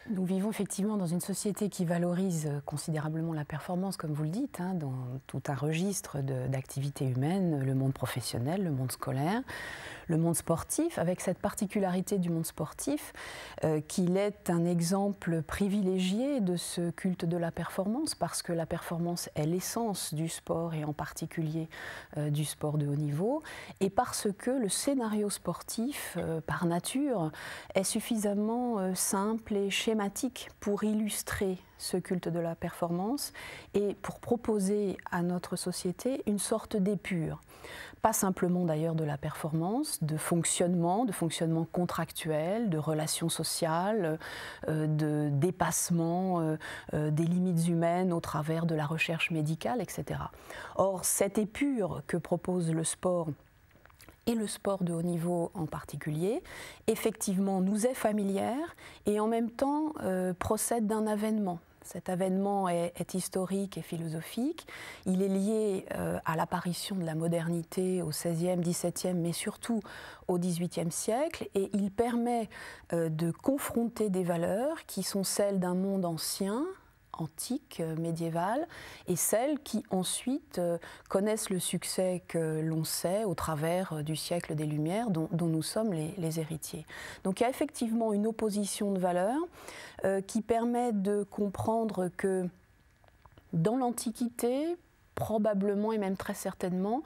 Nous vivons effectivement dans une société qui valorise considérablement la performance, comme vous le dites, hein, dans tout un registre d'activités humaines, le monde professionnel, le monde scolaire, le monde sportif, avec cette particularité du monde sportif qu'il est un exemple privilégié de ce culte de la performance, parce que la performance est l'essence du sport et en particulier du sport de haut niveau, et parce que le scénario sportif, par nature, est suffisamment simple et schématique pour illustrer ce culte de la performance et pour proposer à notre société une sorte d'épure. Pas simplement d'ailleurs de la performance, de fonctionnement contractuel, de relations sociales, de dépassement des limites humaines au travers de la recherche médicale, etc. Or, cette épure que propose le sport, et le sport de haut niveau en particulier, effectivement nous est familière et en même temps procède d'un avènement. Cet avènement est historique et philosophique. Il est lié à l'apparition de la modernité au XVIe, XVIIe, mais surtout au XVIIIe siècle, et il permet de confronter des valeurs qui sont celles d'un monde ancien, antique, médiévale, et celles qui ensuite connaissent le succès que l'on sait au travers du siècle des Lumières dont nous sommes les héritiers. Donc il y a effectivement une opposition de valeurs qui permet de comprendre que dans l'Antiquité, probablement et même très certainement,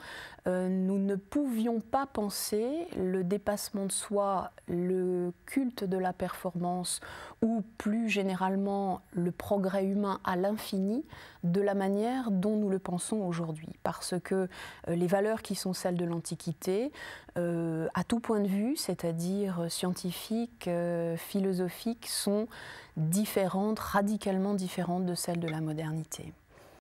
nous ne pouvions pas penser le dépassement de soi, le culte de la performance ou plus généralement le progrès humain à l'infini de la manière dont nous le pensons aujourd'hui. Parce que les valeurs qui sont celles de l'Antiquité, à tout point de vue, c'est-à-dire scientifiques, philosophiques, sont différentes, radicalement différentes de celles de la modernité.